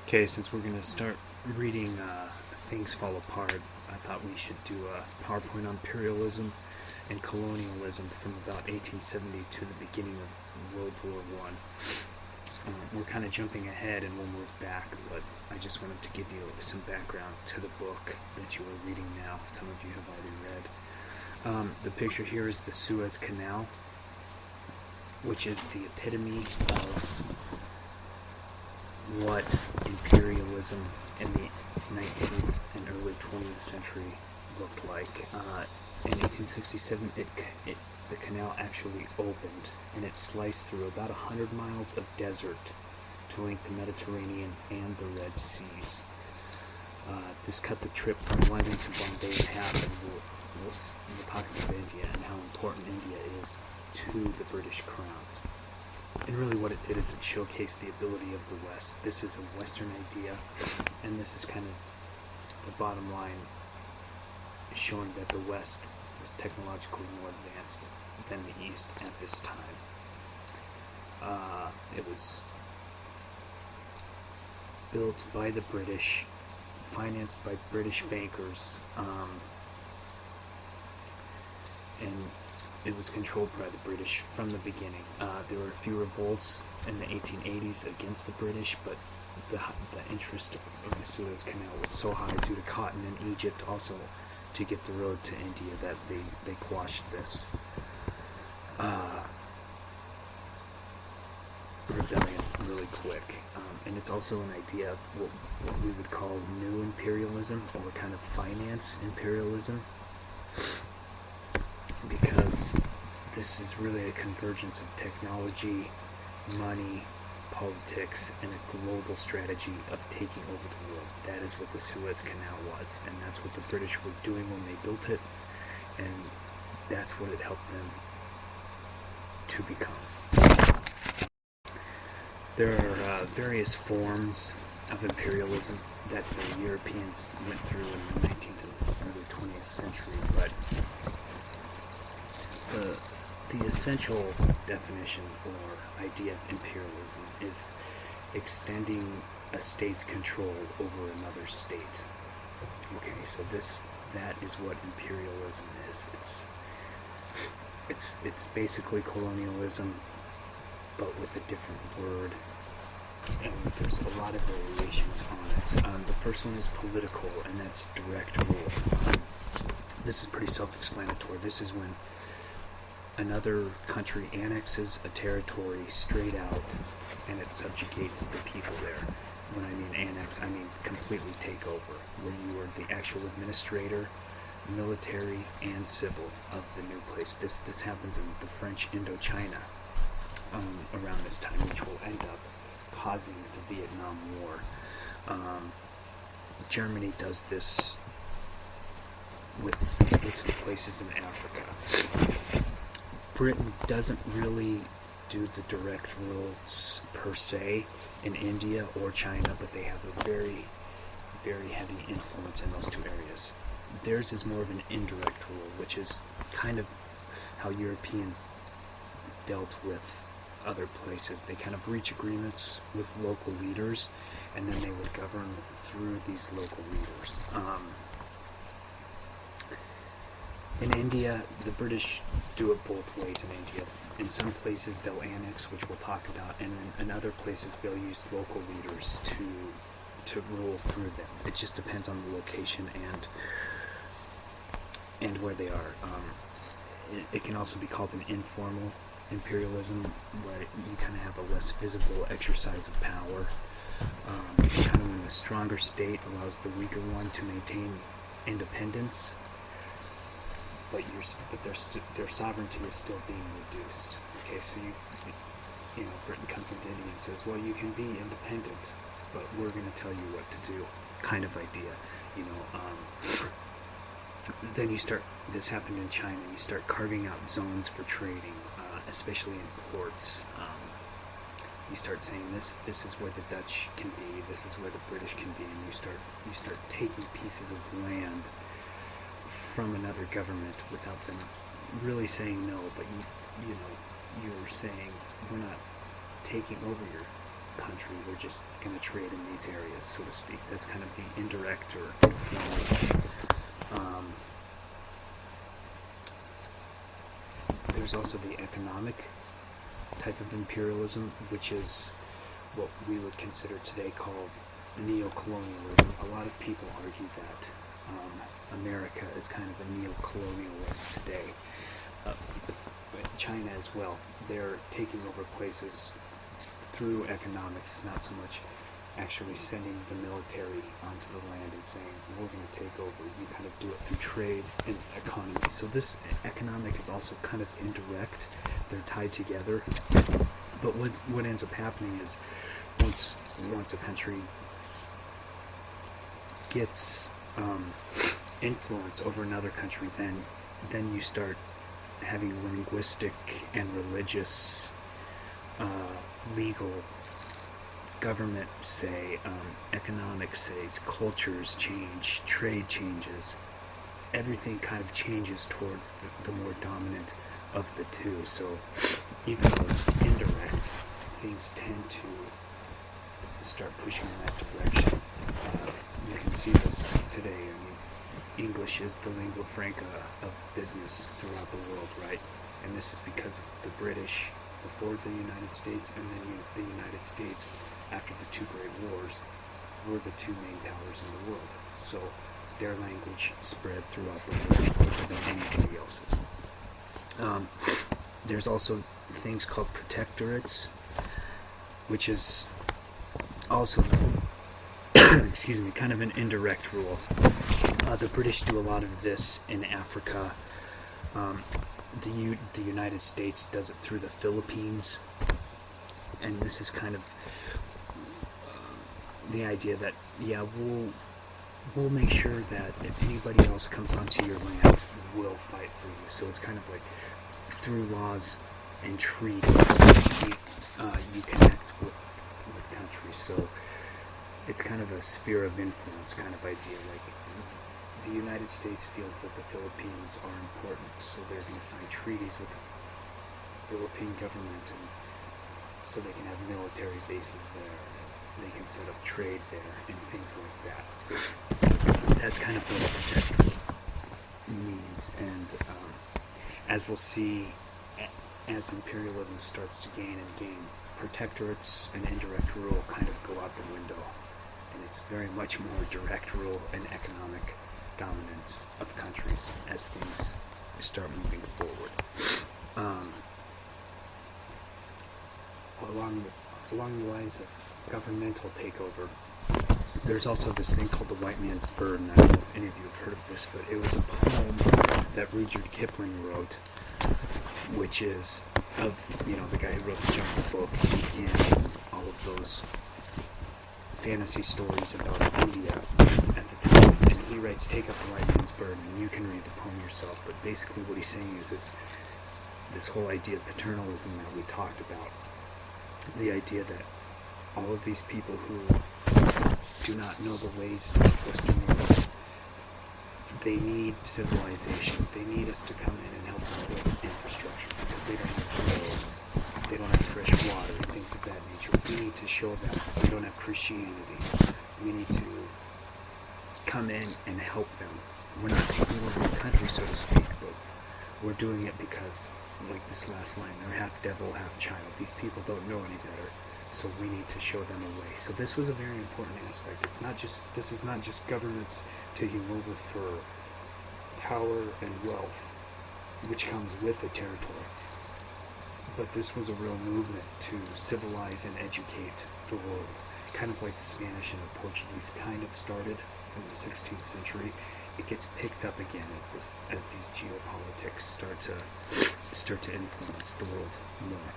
Okay, since we're going to start reading Things Fall Apart, I thought we should do a PowerPoint on imperialism and colonialism from about 1870 to the beginning of World War I. We're kind of jumping ahead and we'll move back, but I just wanted to give you some background to the book that you are reading now. Some of you have already read. The picture here is the Suez Canal, which is the epitome of what imperialism in the 19th and early 20th century looked like. In 1867, the canal actually opened, and it sliced through about 100 miles of desert to link the Mediterranean and the Red Seas. This cut the trip from London to Bombay in half, and we'll talk about India and how important India is to the British Crown. And really what it did is it showcased the ability of the West. This is a Western idea, and this is kind of the bottom line, showing that the West was technologically more advanced than the East at this time. It was built by the British, financed by British bankers, and it was controlled by the British from the beginning. There were a few revolts in the 1880s against the British, but the interest of the Suez Canal was so high due to cotton in Egypt, also to get the road to India, that they quashed this rebellion really quick. And it's also an idea of what we would call new imperialism, or kind of finance imperialism, because this is really a convergence of technology, money, politics, and a global strategy of taking over the world. That is what the Suez Canal was, and that's what the British were doing when they built it, and that's what it helped them to become. There are various forms of imperialism that the Europeans went through in the 19th and early 20th century, but the essential definition or idea of imperialism is extending a state's control over another state. Okay, so that is what imperialism is. It's basically colonialism, but with a different word, and there's a lot of variations on it. The first one is political, and that's direct rule. This is pretty self-explanatory. This is when another country annexes a territory straight out, and it subjugates the people there. When I mean annex, I mean completely take over, where you are the actual administrator, military, and civil of the new place. This happens in the French Indochina around this time, which will end up causing the Vietnam War. Germany does this with some places in Africa. Britain doesn't really do the direct rules per se in India or China, but they have a very, very heavy influence in those two areas. Theirs is more of an indirect rule, which is kind of how Europeans dealt with other places. They kind of reach agreements with local leaders, and then they would govern through these local leaders. In India, the British do it both ways in India. In some places they'll annex, which we'll talk about, and in other places they'll use local leaders to rule through them. It just depends on the location and where they are. It can also be called an informal imperialism, where you kind of have a less visible exercise of power. Kind of when the stronger state allows the weaker one to maintain independence, but their sovereignty is still being reduced. Okay, so you know, Britain comes into India and says, well, you can be independent, but we're going to tell you what to do, kind of idea. You know, then this happened in China, you start carving out zones for trading, especially in ports. You start saying this is where the Dutch can be, this is where the British can be, and you start taking pieces of land from another government without them really saying no, but you're saying, we're not taking over country. We're just going to trade in these areas, so to speak. That's kind of the indirect or informal. There's also the economic type of imperialism, which is what we would consider today called neo-colonialism. A lot of people argue that America is kind of a neo-colonialist today. China as well. They're taking over places through economics, not so much actually sending the military onto the land and saying, we're going to take over. You kind of do it through trade and economy. So this economic is also kind of indirect. They're tied together. But what ends up happening is once a country gets influence over another country, then you start having linguistic and religious, legal, government say, economics says, cultures change, trade changes, everything kind of changes towards the more dominant of the two. So even though it's indirect, things tend to start pushing in that direction. You can see this today. I mean, English is the lingua franca of business throughout the world, right? And this is because the British before the United States, and then the United States after the two great wars, were the two main powers in the world. So their language spread throughout the world quicker than anybody else's. There's also things called protectorates, which is also excuse me, kind of an indirect rule. The British do a lot of this in Africa. The United States does it through the Philippines, and this is kind of the idea that, yeah, we'll make sure that if anybody else comes onto your land, we'll fight for you. So it's kind of like through laws and treaties you connect with countries. So it's kind of a sphere of influence kind of idea. Like the United States feels that the Philippines are important, so they're going to sign treaties with the Philippine government, and so they can have military bases there. They can set up trade there and things like that. That's kind of what a protectorate means. And as we'll see, as imperialism starts to gain and gain, protectorates and indirect rule kind of go out the window. And it's very much more direct rule and economic dominance of countries as things start moving forward. Along the lines of governmental takeover, there's also this thing called the white man's burden. I don't know if any of you have heard of this, but it was a poem that Rudyard Kipling wrote, which is of, the guy who wrote the Jungle Book and all of those fantasy stories about India at the time. And he writes, take up the white man's burden, and you can read the poem yourself. But basically what he's saying is this whole idea of paternalism that we talked about, the idea that all of these people who do not know the ways of Western world, they need civilization. They need us to come in and help them build infrastructure because they don't have roads, they don't have fresh water, and things of that nature. We need to show them we don't have Christianity. We need to come in and help them. We're not taking over the country, so to speak, but we're doing it because, like this last line, they're half devil, half child. These people don't know any better, so we need to show them a way. So this was a very important aspect. This is not just governments taking over for power and wealth, which comes with the territory, but this was a real movement to civilize and educate the world, kind of like the Spanish and the Portuguese kind of started in the 16th century. It gets picked up again as these geopolitics start to influence the world more.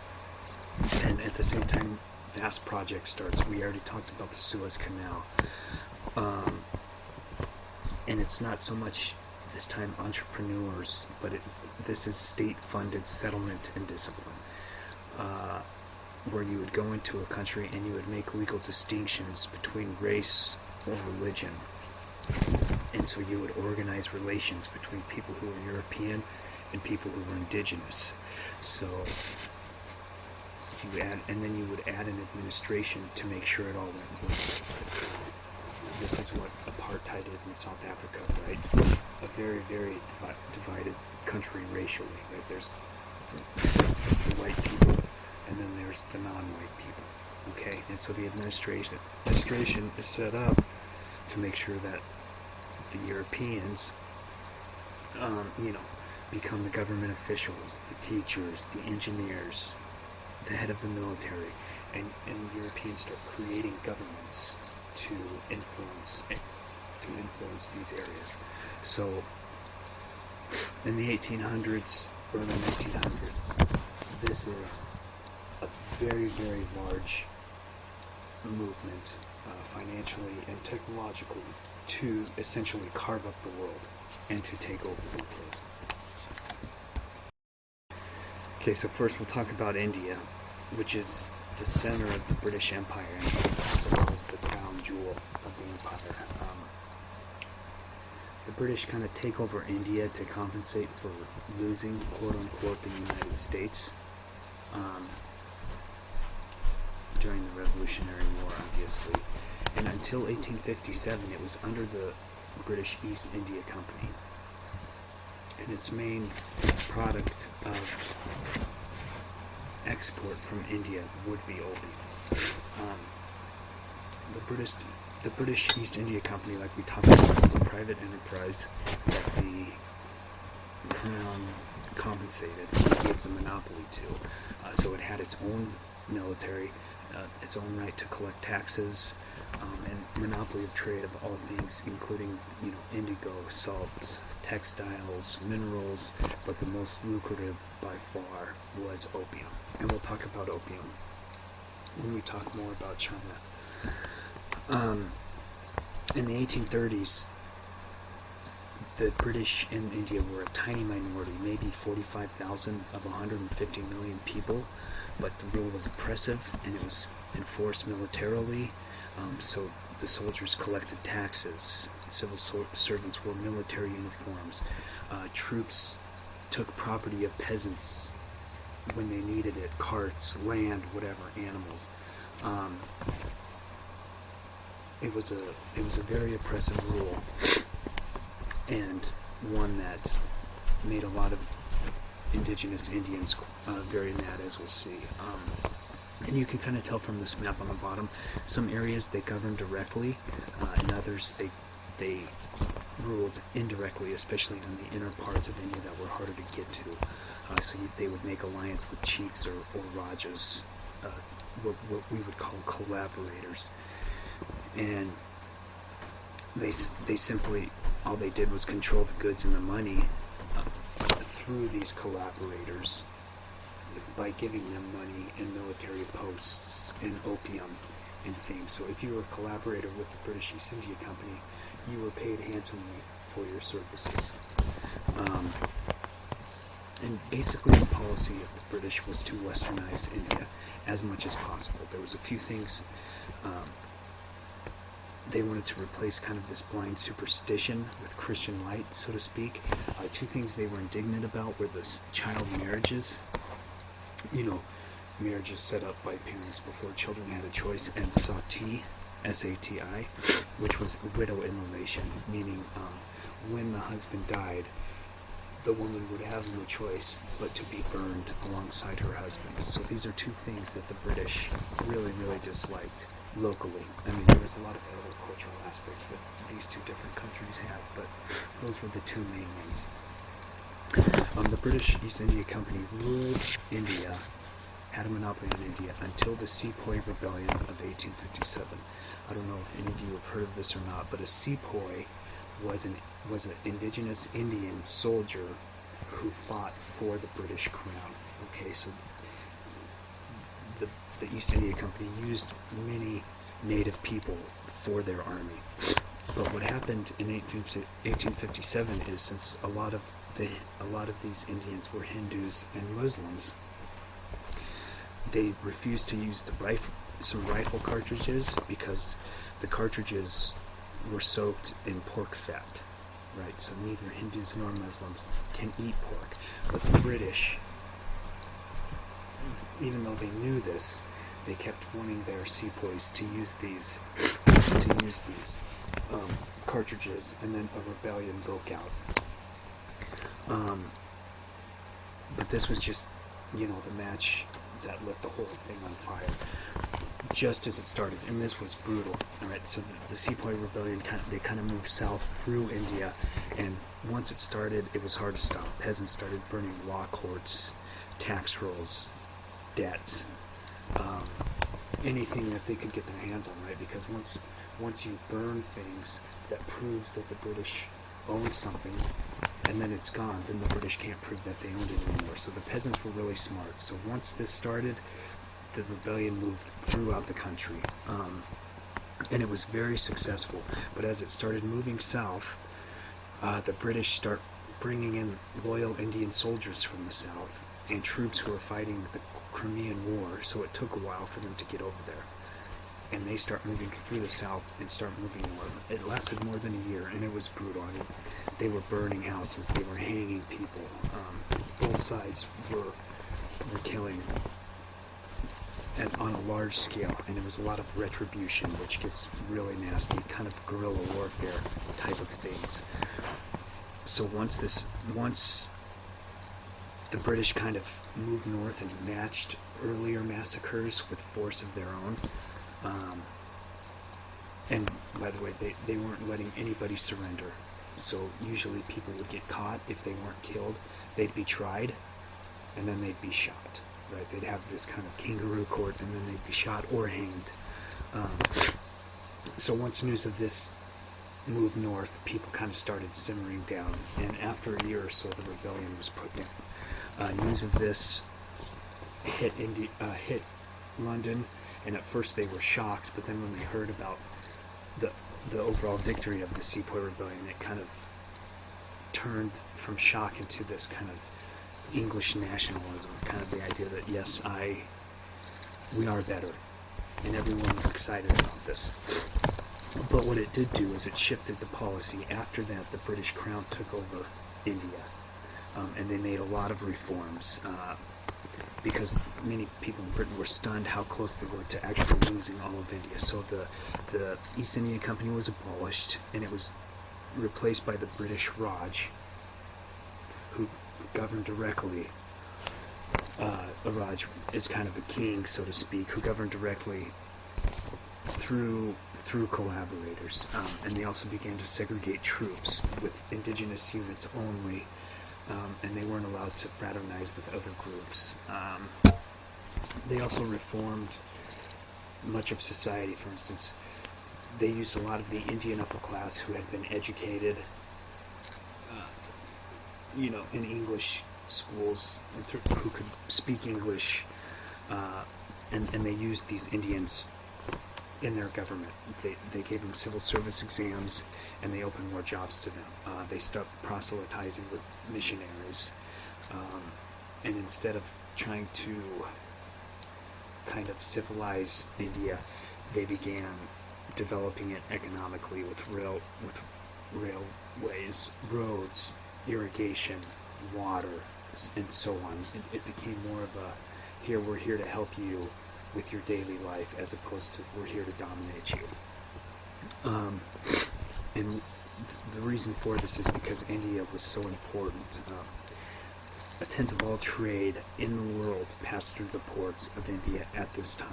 And at the same time, vast project starts. We already talked about the Suez Canal, and it's not so much this time entrepreneurs, but this is state-funded settlement and discipline, where you would go into a country and you would make legal distinctions between race or religion. And so you would organize relations between people who were European and people who were indigenous. So you add, and then you would add an administration to make sure it all went well. This is what apartheid is in South Africa, right? A very, very divided country racially, right? There's the white people, and then there's the non-white people, okay? And so the administration is set up to make sure that the Europeans, become the government officials, the teachers, the engineers, the head of the military, and Europeans start creating governments to influence these areas. So in the 1800s, early 1900s, this is a very, very large movement, financially and technologically, to essentially carve up the world and to take over the world. Okay, so first we'll talk about India, which is the center of the British Empire, and it's the crown jewel of the empire. The British kind of take over India to compensate for losing, quote-unquote, the United States during the Revolutionary War, obviously. And until 1857, it was under the British East India Company. And its main product of export from India would be opium. The British East India Company, like we talked about, was a private enterprise that the Crown compensated and gave the monopoly to. So it had its own military, its own right to collect taxes, and monopoly of trade of all things, including indigo, salt, textiles, minerals, but the most lucrative by far was opium. And we'll talk about opium when we talk more about China. In the 1830s, the British in India were a tiny minority, maybe 45,000 of 150 million people, but the rule was oppressive and it was enforced militarily. So the soldiers collected taxes, civil servants wore military uniforms, troops took property of peasants when they needed it, carts, land, whatever, animals. It was a very oppressive rule, and one that made a lot of indigenous Indians very mad, as we'll see. And you can kind of tell from this map on the bottom, some areas they governed directly, and others they ruled indirectly, especially in the inner parts of India that were harder to get to. So they would make alliance with chiefs or rajas, what we would call collaborators. And they simply, all they did was control the goods and the money through these collaborators by giving them money and military posts and opium and things. So if you were a collaborator with the British East India Company, you were paid handsomely for your services. And basically the policy of the British was to westernize India as much as possible. There was a few things they wanted to replace kind of this blind superstition with Christian light, so to speak. Two things they were indignant about were the child marriages. Marriages set up by parents before children had a choice, and sati, S-A-T-I, which was widow immolation, meaning when the husband died, the woman would have no choice but to be burned alongside her husband. So these are two things that the British really, really disliked locally. I mean, there was a lot of other cultural aspects that these two different countries have, but those were the two main ones. The British East India Company ruled India, had a monopoly on India, until the Sepoy Rebellion of 1857. I don't know if any of you have heard of this or not, but a Sepoy was an indigenous Indian soldier who fought for the British Crown. Okay, so the East India Company used many native people for their army. But what happened in 1857 is, since a lot of these Indians were Hindus and Muslims, they refused to use some rifle cartridges because the cartridges were soaked in pork fat, right? So neither Hindus nor Muslims can eat pork. But the British even though they knew this, they kept wanting their sepoys to use these cartridges, and then a rebellion broke out. But this was just, the match that lit the whole thing on fire. Just as it started, and this was brutal. All right, so the Sepoy Rebellion kind of moved south through India, and once it started, it was hard to stop. Peasants started burning law courts, tax rolls, debt, anything that they could get their hands on, right? Because once you burn things, that proves that the British owned something, and then it's gone, then the British can't prove that they owned it anymore. So the peasants were really smart. So once this started, the rebellion moved throughout the country, and it was very successful. But as it started moving south, the British start bringing in loyal Indian soldiers from the south and troops who were fighting the Crimean War, so it took a while for them to get over there. And they start moving through the south and start moving north. It lasted more than a year, and it was brutal. I mean, they were burning houses, they were hanging people. Both sides were killing on a large scale, and it was a lot of retribution, which gets really nasty, kind of guerrilla warfare type of things. So once the British kind of moved north and matched earlier massacres with force of their own, and by the way, they weren't letting anybody surrender. So usually people would get caught. If they weren't killed, they'd be tried, and then they'd be shot. Right? They'd have this kind of kangaroo court, and then they'd be shot or hanged. So once news of this moved north, people kind of started simmering down, and after a year or so, the rebellion was put down. News of this hit London, and at first they were shocked, but then when they heard about the overall victory of the Sepoy Rebellion, it kind of turned from shock into this kind of English nationalism, kind of the idea that yes, we are better, and everyone was excited about this. But what it did do is it shifted the policy. After that, the British Crown took over India, and they made a lot of reforms, because many people in Britain were stunned how close they were to actually losing all of India. So the East India Company was abolished, and it was replaced by the British Raj, who governed directly. A Raj is kind of a king, so to speak, who governed directly through collaborators, and they also began to segregate troops with indigenous units only, and they weren't allowed to fraternize with other groups. They also reformed much of society. For instance, they used a lot of the Indian upper class who had been educated in English schools, and who could speak English, and they used these Indians in their government. They gave them civil service exams, and they opened more jobs to them. They stopped proselytizing with missionaries, and instead of trying to kind of civilize India, they began developing it economically with railways, roads, irrigation, water, and so on. It became more of a, we're here to help you with your daily life, as opposed to we're here to dominate you. And the reason for this is because India was so important. A tenth of all trade in the world passed through the ports of India at this time.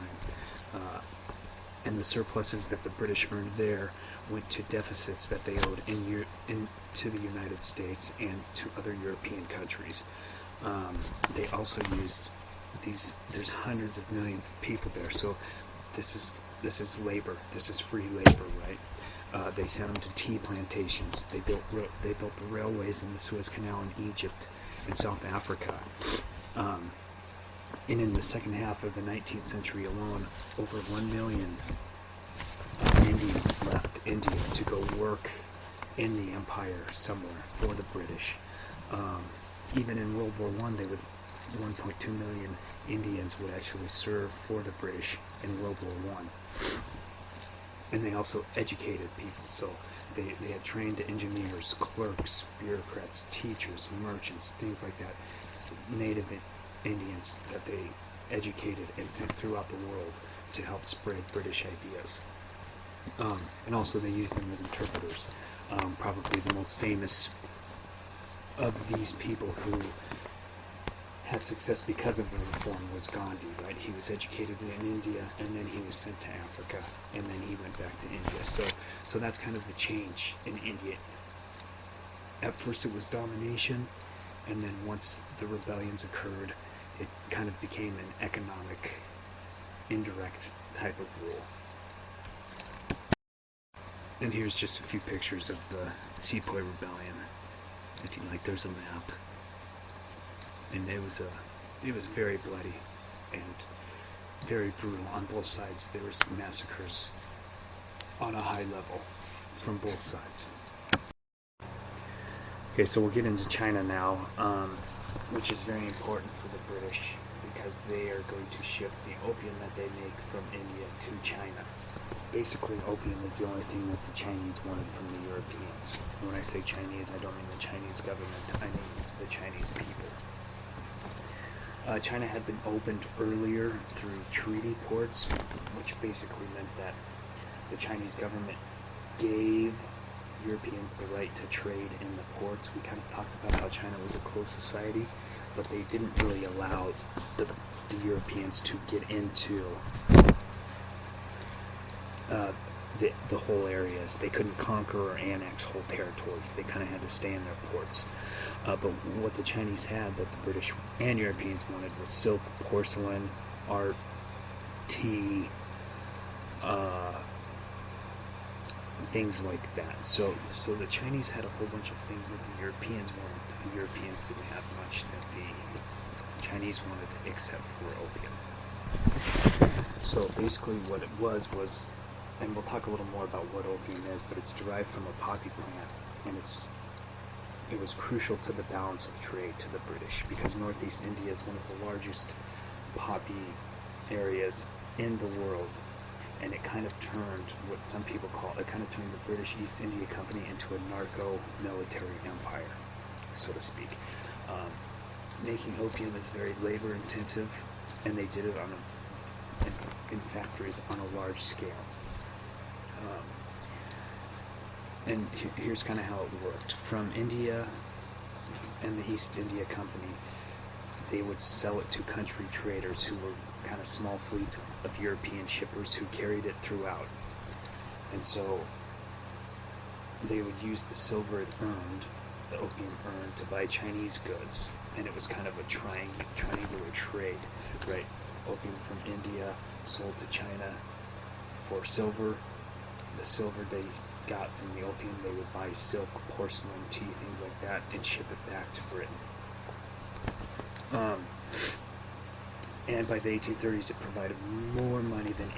And the surpluses that the British earned there went to deficits that they owed to the United States and to other European countries. They also used there's hundreds of millions of people there, so this is labor. This is free labor, right? They sent them to tea plantations. They built the railways in the Suez Canal in Egypt and South Africa. And in the second half of the 19th century alone, over 1 million Indians left India to go work in the empire somewhere for the British. Even in World War I, 1.2 million Indians would actually serve for the British in World War I. And they also educated people, so they had trained engineers, clerks, bureaucrats, teachers, merchants, things like that, native Indians that they educated and sent throughout the world to help spread British ideas. And also they used them as interpreters. Probably the most famous of these people who had success because of the reform was Gandhi, right? He was educated in India, and then he was sent to Africa, and then he went back to India. So that's kind of the change in India. At first it was domination, and then once the rebellions occurred, it kind of became an economic, indirect type of rule. And here's just a few pictures of the Sepoy Rebellion. If you like, there's a map. And it was very bloody and very brutal on both sides. There was massacres on a high level from both sides. Okay, so we'll get into China now, which is very important for the British because they are going to ship the opium that they make from India to China. Basically, opium is the only thing that the Chinese wanted from the Europeans. And when I say Chinese, I don't mean the Chinese government, I mean the Chinese people. China had been opened earlier through treaty ports, which basically meant that the Chinese government gave Europeans the right to trade in the ports. We kind of talked about how China was a closed society, but they didn't really allow the Europeans to get into the whole areas. They couldn't conquer or annex whole territories. They kind of had to stay in their ports. But what the Chinese had that the British and Europeans wanted was silk, porcelain, art, tea, things like that. So the Chinese had a whole bunch of things that the Europeans wanted. The Europeans didn't have much that the Chinese wanted except for opium. So basically what it was, and we'll talk a little more about what opium is, but it's derived from a poppy plant, and it was crucial to the balance of trade to the British because Northeast India is one of the largest poppy areas in the world, and it kind of turned what some people call, it kind of turned the British East India Company into a narco-military empire, so to speak. Making opium is very labor intensive, and they did it in factories on a large scale. And here's kind of how it worked. From India and the East India Company, they would sell it to country traders who were kind of small fleets of European shippers who carried it throughout. And so they would use the silver it earned, the opium earned, to buy Chinese goods. And it was kind of a triangular trade, right? Opium from India sold to China for silver. The silver they got from the opium, they would buy silk, porcelain, tea, things like that, and ship it back to Britain. And by the 1830s, it provided more money than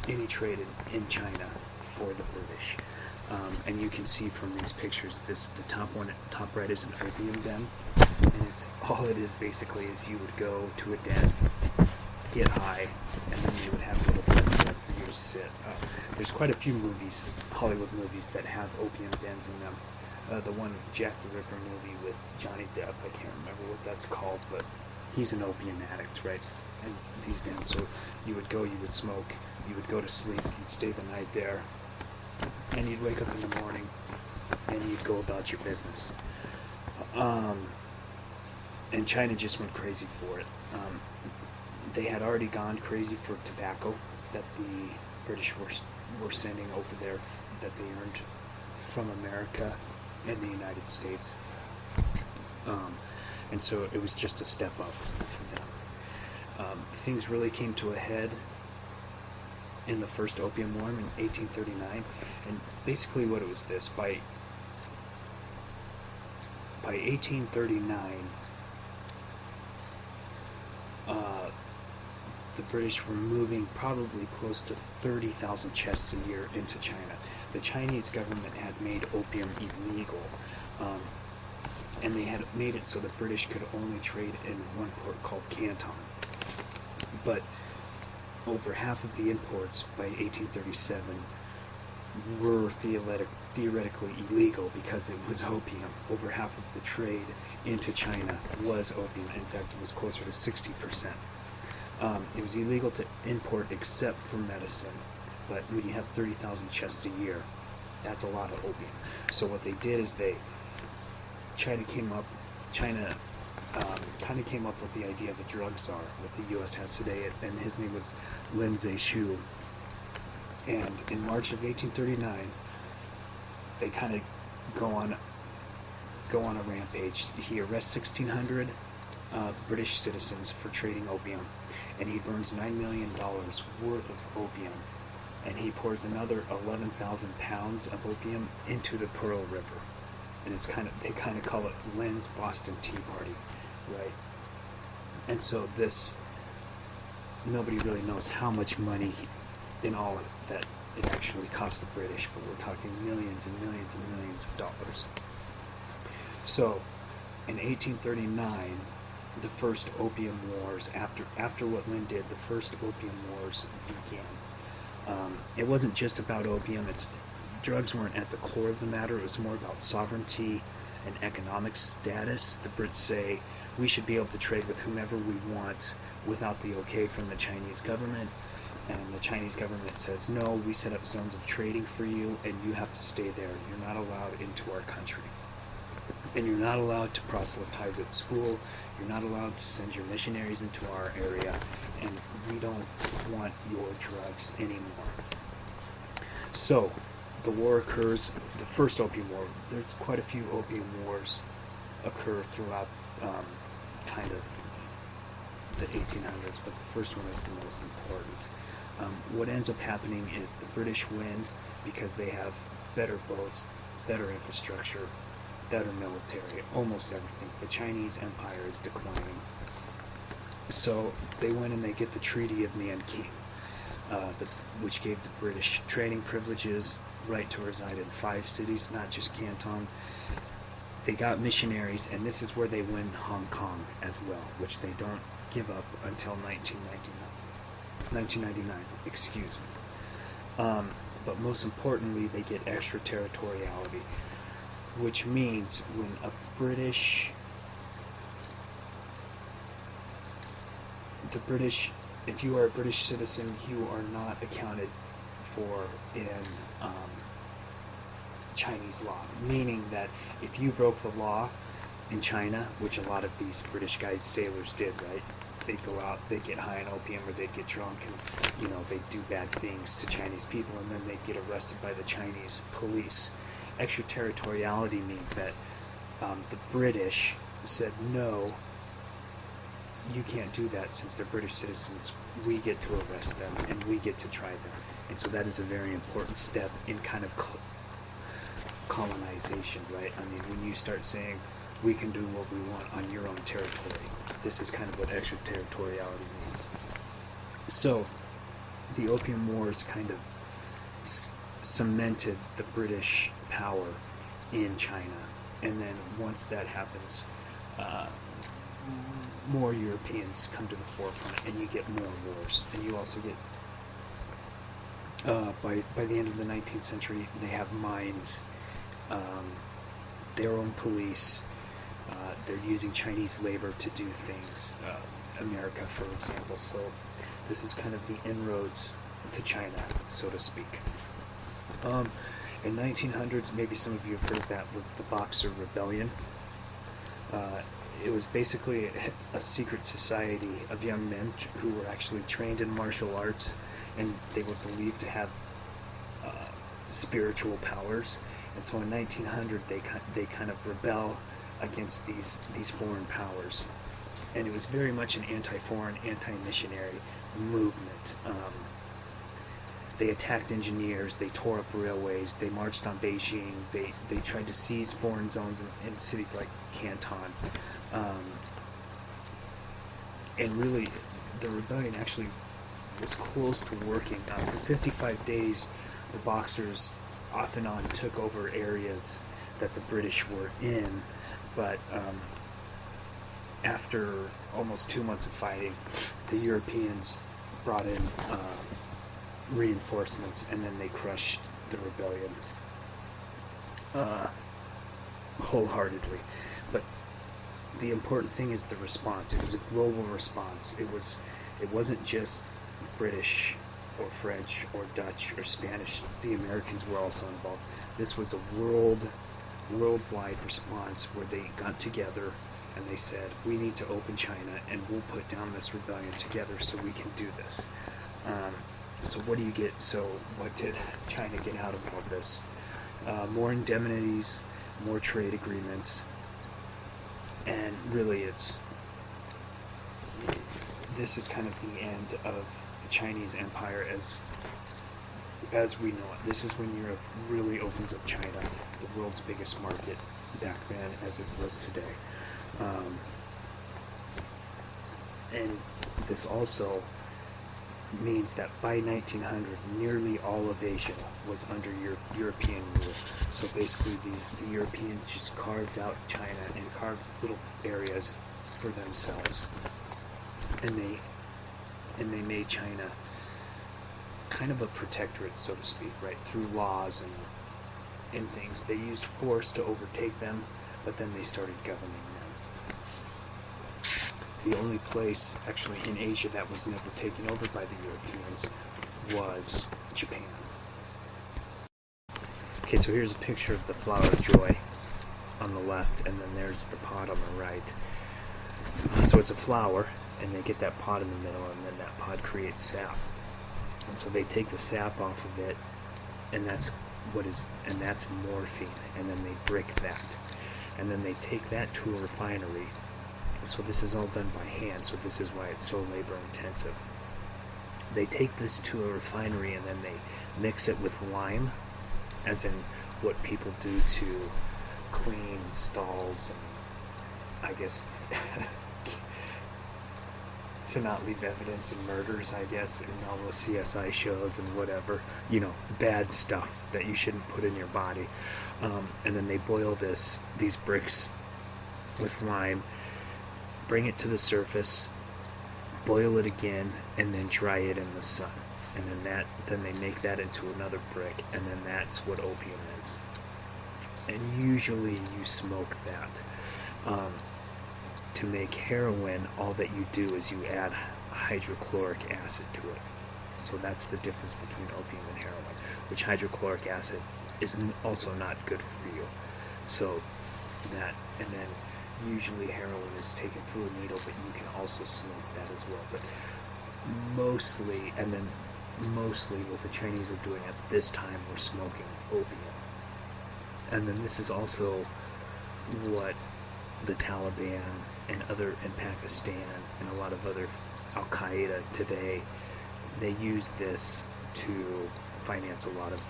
any trade in China for the British. And you can see from these pictures, the top right is an opium den, and all it is basically is you would go to a den, get high, and then you would have a little bed set for you to sit. There's quite a few movies, Hollywood movies, that have opium dens in them. The one Jack the Ripper movie with Johnny Depp, I can't remember what that's called, but he's an opium addict, right? And these dens, so you would go, you would smoke, you would go to sleep, you'd stay the night there, and you'd wake up in the morning, and you'd go about your business. And China just went crazy for it. They had already gone crazy for tobacco that the British were sending over there that they earned from America and the United States. And so it was just a step up for them. Things really came to a head in the first Opium War in 1839, and basically what it was this: by 1839, the British were moving probably close to 30,000 chests a year into China. The Chinese government had made opium illegal, and they had made it so the British could only trade in one port called Canton. But over half of the imports by 1837 were theoretically illegal because it was opium. Over half of the trade into China was opium. In fact, it was closer to 60%. It was illegal to import except for medicine, but when you have 30,000 chests a year, that's a lot of opium. So what they did is China kind of came up with the idea of a drug czar, what the U.S. has today, and his name was Lin Zexu. And in March of 1839, they kind of go on a rampage. He arrests 1,600 British citizens for trading opium, and he burns $9 million worth of opium, and he pours another 11,000 pounds of opium into the Pearl River. And they kind of call it Lin's Boston Tea Party, right? And so nobody really knows how much money in all that it actually cost the British, but we're talking millions and millions and millions of dollars. So in 1839, the first opium wars, after what Lin did, the first opium wars began. It wasn't just about opium. Drugs weren't at the core of the matter. It was more about sovereignty and economic status. The Brits say we should be able to trade with whomever we want without the okay from the Chinese government. And the Chinese government says, no, we set up zones of trading for you, and you have to stay there. You're not allowed into our country. And you're not allowed to proselytize at school. You're not allowed to send your missionaries into our area. And we don't want your drugs anymore. So the war occurs, the first opium war. There's quite a few opium wars occur throughout kind of the 1800s, but the first one is the most important. What ends up happening is the British win because they have better boats, better infrastructure, better military, almost everything. The Chinese Empire is declining. So they win and they get the Treaty of Nanking, which gave the British trading privileges, right to reside in 5 cities, not just Canton. They got missionaries, and this is where they win Hong Kong as well, which they don't give up until 1999, excuse me. But most importantly, they get extraterritoriality, which means when if you are a British citizen, you are not accounted for in Chinese law, meaning that if you broke the law in China, which a lot of these British guys, sailors did, right? They'd go out, they'd get high on opium, or they'd get drunk, and they'd do bad things to Chinese people, and then they'd get arrested by the Chinese police. Extraterritoriality means that the British said, no, you can't do that. Since they're British citizens, we get to arrest them, and we get to try them. And so that is a very important step in kind of colonization, right? I mean, when you start saying, we can do what we want on your own territory, this is kind of what extraterritoriality means. So the Opium Wars kind of cemented the British power in China, and then once that happens, more Europeans come to the forefront, and you get more wars. And you also get, by the end of the 19th century, they have mines, their own police. They're using Chinese labor to do things, America, for example. So this is kind of the inroads to China, so to speak. In 1900s, maybe some of you have heard of that, was the Boxer Rebellion. It was basically a secret society of young men who were actually trained in martial arts, and they were believed to have spiritual powers. And so in 1900, they kind of rebel against these foreign powers, and it was very much an anti-foreign, anti-missionary movement. They attacked engineers, they tore up railways, they marched on Beijing, they tried to seize foreign zones in cities like Canton, and really the rebellion actually was close to working. For 55 days, the Boxers off and on took over areas that the British were in, but after almost 2 months of fighting, the Europeans brought in reinforcements, and then they crushed the rebellion wholeheartedly. But the important thing is the response. It was a global response. It wasn't just British or French or Dutch or Spanish. The Americans were also involved. This was a worldwide response where they got together and they said, we need to open China and we'll put down this rebellion together so we can do this. So what do you get? So what did China get out of all this? More indemnities, more trade agreements, and really this is kind of the end of the Chinese Empire as we know it. This is when Europe really opens up China, the world's biggest market back then as it was today. And this also means that by 1900, nearly all of Asia was under European rule. So basically, the Europeans just carved out China and carved little areas for themselves, and they made China kind of a protectorate, so to speak, right? Through laws and things. They used force to overtake them, but then they started governing them. The only place actually in Asia that was never taken over by the Europeans was Japan. Okay, so here's a picture of the flower of joy on the left, and then there's the pod on the right. So it's a flower, and they get that pod in the middle, and then that pod creates sap. And so they take the sap off of it, and that's morphine, and then they break that. And then they take that to a refinery. So this is all done by hand, so this is why it's so labor intensive. They take this to a refinery and then they mix it with lime, as in what people do to clean stalls and, I guess, to not leave evidence in murders, I guess, in all those CSI shows and whatever, bad stuff that you shouldn't put in your body. And then they boil these bricks with lime, bring it to the surface, boil it again, and then dry it in the sun. And then they make that into another brick, and then that's what opium is. And usually you smoke that. To make heroin, all that you do is you add hydrochloric acid to it. So that's the difference between opium and heroin, which hydrochloric acid is also not good for you. So and then usually heroin is taken through a needle, but you can also smoke that as well. But mostly what the Chinese were doing at this time were smoking opium. And then this is also what the Taliban and Pakistan and a lot of other Al-Qaeda today, they use this to finance a lot of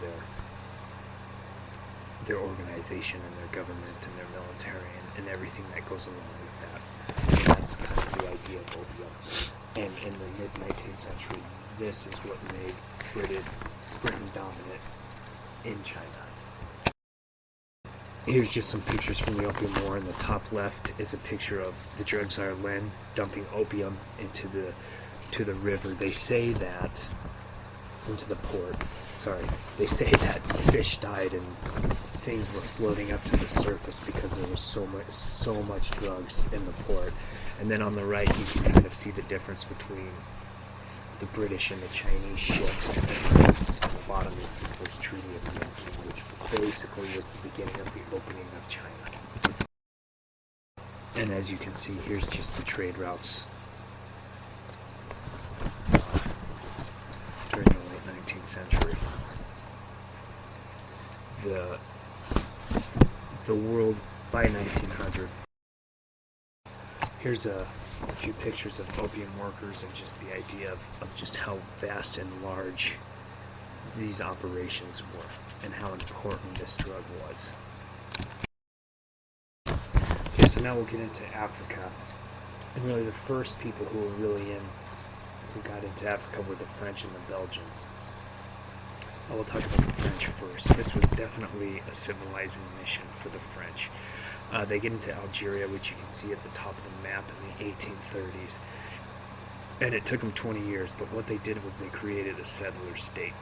their organization and their government and their military and everything that goes along with that. And that's kind of the idea of opium. And in the mid-19th century, this is what made Britain dominant in China. Here's just some pictures from the Opium War. In the top left is a picture of the drug czar Lin dumping opium into the river. They say that into the port. Sorry, they say that fish died and things were floating up to the surface because there was so much drugs in the port. And then on the right, you can kind of see the difference between the British and the Chinese ships. And on the bottom is the first Treaty of Nanking, which basically was the beginning of the opening of China. And as you can see, here's just the trade routes during the late 19th century. The world by 1900. Here's a few pictures of opium workers and just the idea of just how vast and large these operations were and how important this drug was. Okay, so now we'll get into Africa. And really the first people who got into Africa were the French and the Belgians. I will talk about the French first. This was definitely a civilizing mission for the French. They get into Algeria, which you can see at the top of the map, in the 1830s. And it took them 20 years, but what they did was they created a settler state.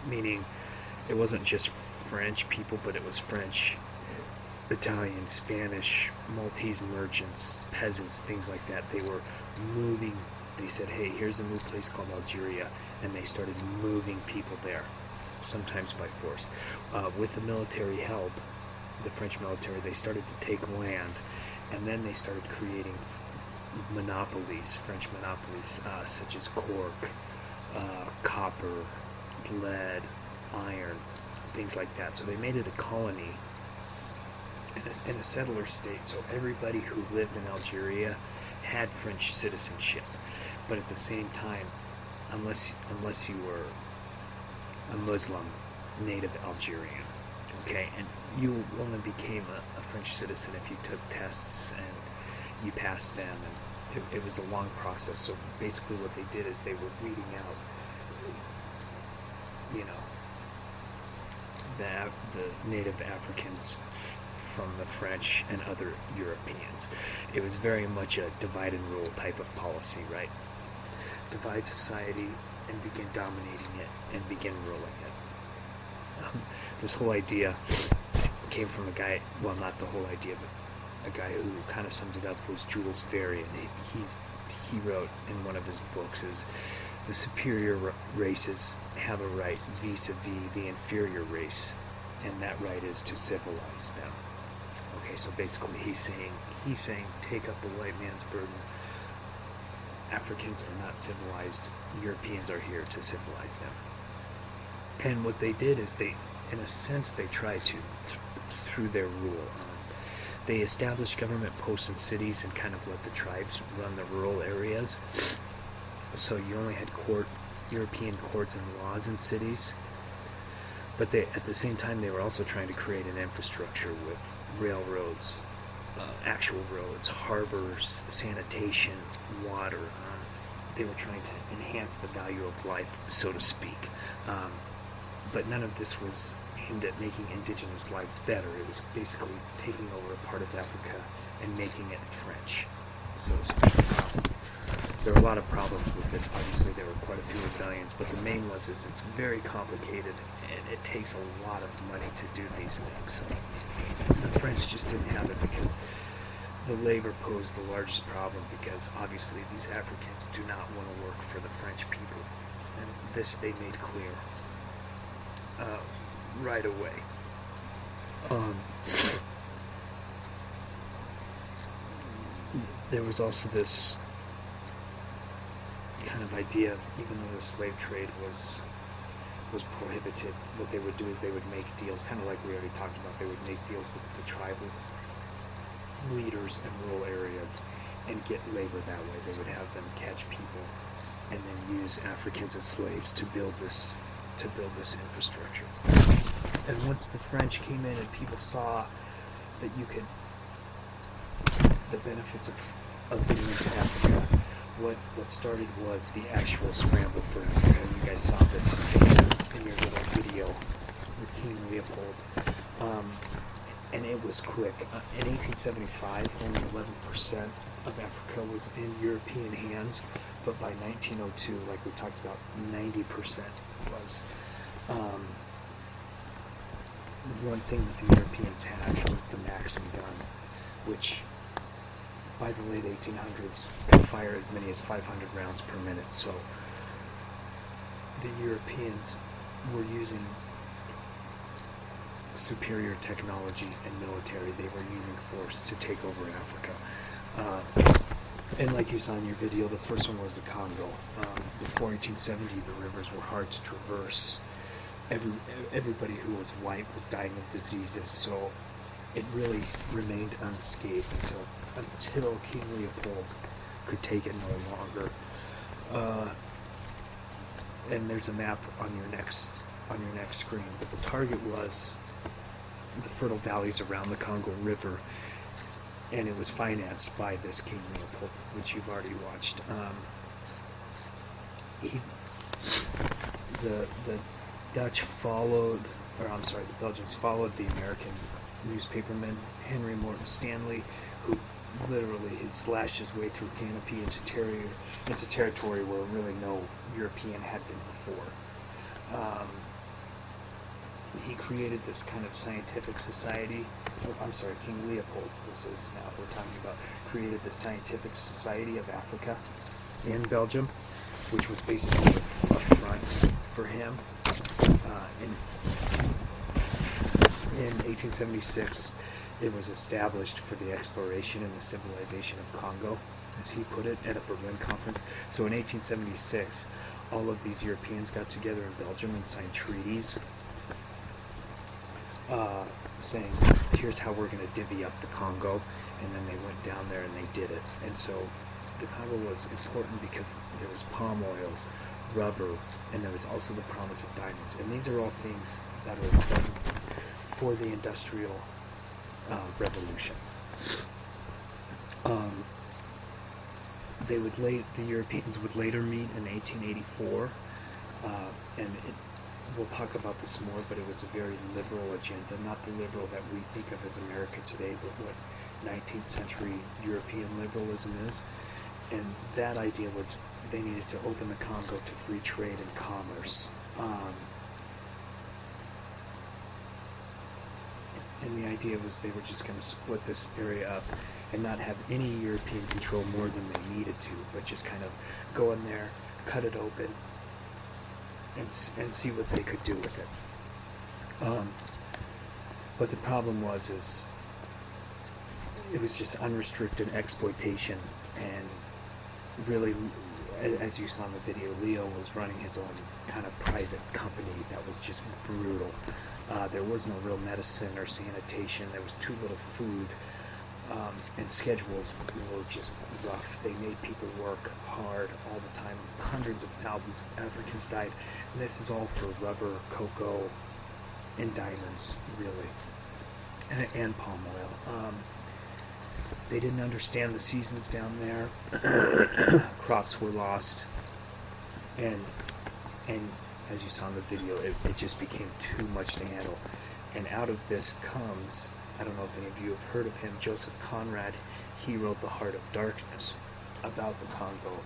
Meaning, it wasn't just French people, but it was French, Italian, Spanish, Maltese merchants, peasants, things like that. They were moving. They said, hey, here's a new place called Algeria, and they started moving people there, sometimes by force. With the military help, the French military, they started to take land, and then they started creating monopolies, French monopolies, such as cork, copper, lead, iron, things like that. So they made it a colony in a settler state. So everybody who lived in Algeria had French citizenship, but at the same time, unless you were a Muslim native Algerian, okay, and you only became a French citizen if you took tests and you passed them, and it was a long process. So basically what they did is they were weeding out, you know, the native Africans from the French and other Europeans. It was very much a divide and rule type of policy, right? Divide society and begin dominating it and begin ruling it. This whole idea came from a guy, well, not the whole idea, but a guy who kind of summed it up was Jules Verne, and he wrote in one of his books is the superior races have a right vis-a-vis the inferior race, and that right is to civilize them. Okay, so basically he's saying take up the white man's burden. Africans are not civilized. Europeans are here to civilize them. And what they did is they, in a sense, they tried to, through their rule. They established government posts in cities and kind of let the tribes run the rural areas. So you only had European courts and laws in cities. But at the same time, they were also trying to create an infrastructure with railroads, actual roads, harbors, sanitation, water. They were trying to enhance the value of life, so to speak. But none of this was aimed at making indigenous lives better. It was basically taking over a part of Africa and making it French, so to speak. There were a lot of problems with this. Obviously, there were quite a few rebellions, but the main was is it's very complicated, and it takes a lot of money to do these things. The French just didn't have it because the labor posed the largest problem, because obviously these Africans do not want to work for the French people, and this they made clear right away. There was also this kind of idea, even though the slave trade was prohibited, what they would do is they would make deals, kind of like we already talked about. They would make deals with the tribal leaders in rural areas and get labor that way. They would have them catch people and then use Africans as slaves to build this infrastructure. And once the French came in and people saw that the benefits of getting into Africa, what started was the actual scramble for Africa. You guys saw this in your little video with King Leopold. And it was quick. In 1875, only 11% of Africa was in European hands, but by 1902, like we talked about, 90% was. One thing that the Europeans had was the Maxim gun, which by the late 1800s could fire as many as 500 rounds per minute. So the Europeans were using superior technology and military. They were using force to take over Africa. And like you saw in your video, the first one was the Congo. Before 1870, the rivers were hard to traverse. Everybody who was white was dying of diseases, so it really remained unscathed until King Leopold could take it no longer. And there's a map on your next screen, but the target was the fertile valleys around the Congo River, and it was financed by this King Leopold, which you've already watched. The Dutch followed, the Belgians followed the American newspaperman Henry Morton Stanley, who literally had slashed his way through canopy into territory where really no European had been before. he created this kind of scientific society. Oh, I'm sorry, King Leopold, this is now we're talking about, created the Scientific Society of Africa in Belgium, which was basically a front for him. In 1876, it was established for the exploration and the civilization of Congo, as he put it, at a Berlin conference. So in 1876, all of these Europeans got together in Belgium and signed treaties saying, here's how we're going to divvy up the Congo, and then they went down there and they did it. And so the Congo was important because there was palm oil, rubber, and there was also the promise of diamonds. And these are all things that are important for the Industrial Revolution. The Europeans would later meet in 1884, and we'll talk about this more, but it was a very liberal agenda, not the liberal that we think of as America today, but what 19th century European liberalism is. And that idea was they needed to open the Congo to free trade and commerce. And the idea was they were just going to split this area up and not have any European control more than they needed to, but just kind of go in there, cut it open, and see what they could do with it. But the problem was it was just unrestricted exploitation, and really, as you saw in the video, Leo was running his own kind of private company that was just brutal. There was no real medicine or sanitation. There was too little food, and schedules were just rough. They made people work hard all the time. Hundreds of thousands of Africans died. And this is all for rubber, cocoa, and diamonds, really, and palm oil. They didn't understand the seasons down there. Crops were lost, and as you saw in the video, it just became too much to handle. And out of this comes, I don't know if any of you have heard of him, Joseph Conrad. He wrote The Heart of Darkness about the Congo,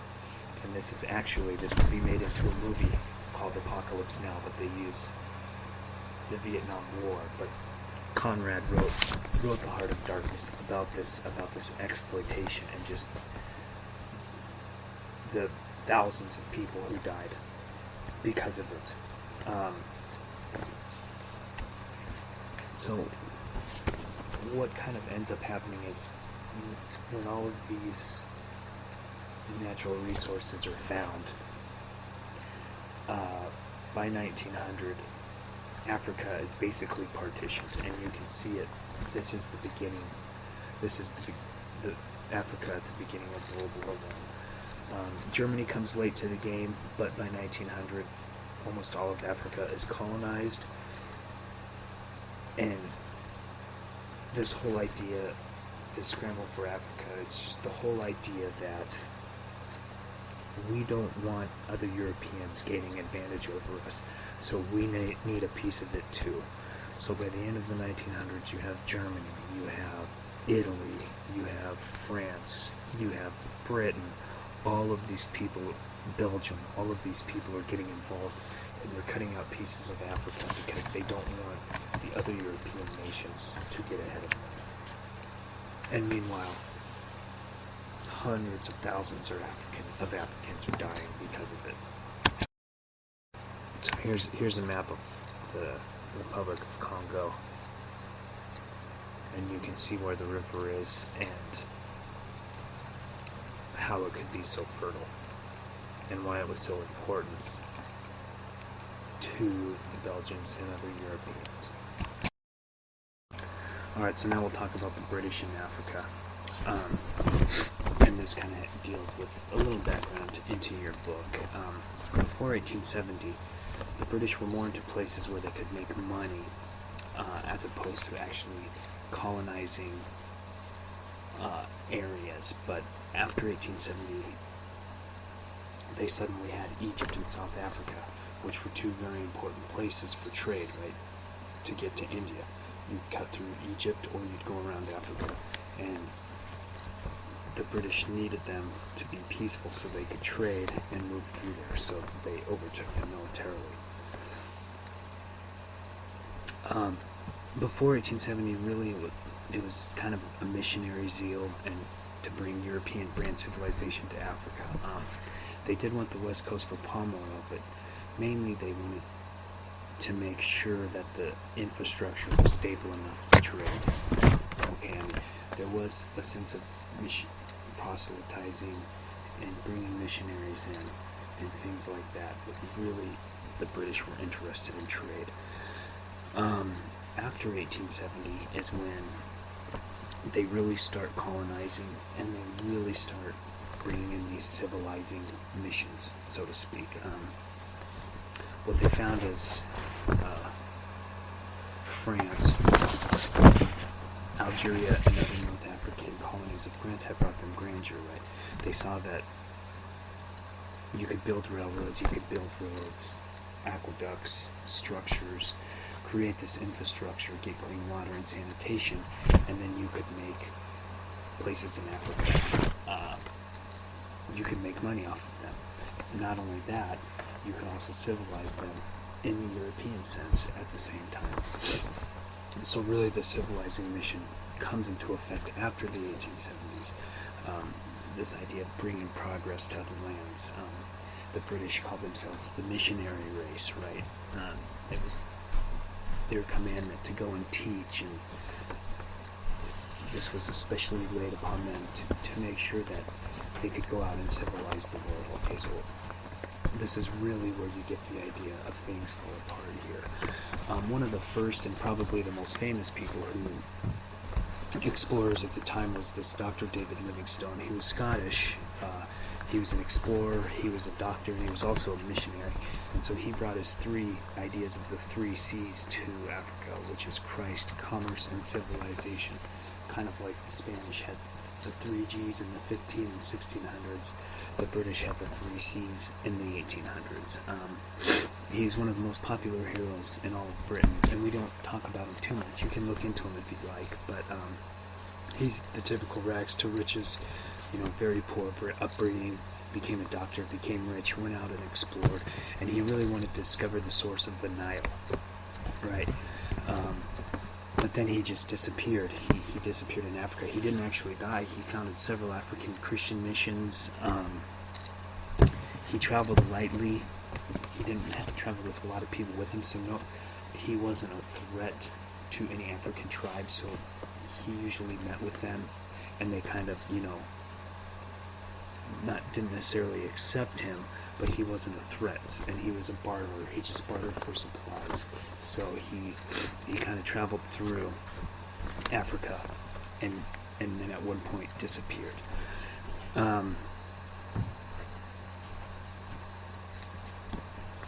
and this would be made into a movie called Apocalypse Now, but they use the Vietnam War. But Conrad wrote The Heart of Darkness about this exploitation and just the thousands of people who died because of it. So what kind of ends up happening is when all of these natural resources are found, by 1900, Africa is basically partitioned, and you can see it. This is the beginning. This is the Africa at the beginning of World War I. Germany comes late to the game, but by 1900, almost all of Africa is colonized, and this whole idea, this scramble for Africa, it's just the whole idea that we don't want other Europeans gaining advantage over us, so we need a piece of it too. So by the end of the 1900s, you have Germany, you have Italy, you have France, you have Britain, all of these people, Belgium, all of these people are getting involved, and they're cutting out pieces of Africa because they don't want the other European nations to get ahead of them. And meanwhile, hundreds of thousands of Africans are dying because of it. So here's a map of the Republic of Congo, and you can see where the river is and how it could be so fertile and why it was so important to the Belgians and other Europeans. Alright, so now we'll talk about the British in Africa. And this kind of deals with a little background into your book. Before 1870, the British were more into places where they could make money, as opposed to actually colonizing areas. But after 1870, they suddenly had Egypt and South Africa, which were two very important places for trade, right? To get to India. You'd cut through Egypt or you'd go around Africa. And the British needed them to be peaceful so they could trade and move through there, so they overtook them militarily. Before 1870, really, it was kind of a missionary zeal and to bring European brand civilization to Africa. They did want the West Coast for palm oil, but mainly they wanted to make sure that the infrastructure was stable enough to trade. Okay, I mean, there was a sense of proselytizing and bringing missionaries in and things like that, but really the British were interested in trade. After 1870 is when they really start colonizing and they really start bringing in these civilizing missions, so to speak. What they found is France, Algeria, and other North African colonies of France had brought them grandeur, right? They saw that you could build railroads, you could build roads, aqueducts, structures, create this infrastructure, get clean water and sanitation, and then you could make places in Africa. You could make money off of them. Not only that, you could also civilize them in the European sense at the same time. So really the civilizing mission comes into effect after the 1870s. This idea of bringing progress to other lands. The British called themselves the missionary race, right? It was their commandment to go and teach, and this was especially laid upon them to make sure that they could go out and civilize the world. Okay, so this is really where you get the idea of things fall apart here. One of the first and probably the most famous people who explorers at the time was this Dr. David Livingstone. He was Scottish. He was an explorer, he was a doctor, and he was also a missionary. And so he brought his three ideas of the three C's to Africa, which is Christ, commerce, and civilization. Kind of like the Spanish had the three G's in the 15 and 1600s. The British had the three C's in the 1800s. He's one of the most popular heroes in all of Britain, and we don't talk about him too much. You can look into him if you'd like, but he's the typical rags to riches, very poor upbringing, became a doctor, became rich, went out and explored, and he really wanted to discover the source of the Nile, right? But then he just disappeared. He disappeared in Africa. He didn't actually die. He founded several African Christian missions. He traveled lightly. He didn't have to travel with a lot of people with him, so no, he wasn't a threat to any African tribe, so he usually met with them, and they kind of, didn't necessarily accept him, but he wasn't a threat, and he was a barterer. He just bartered for supplies. So he kind of traveled through Africa, and then at one point disappeared.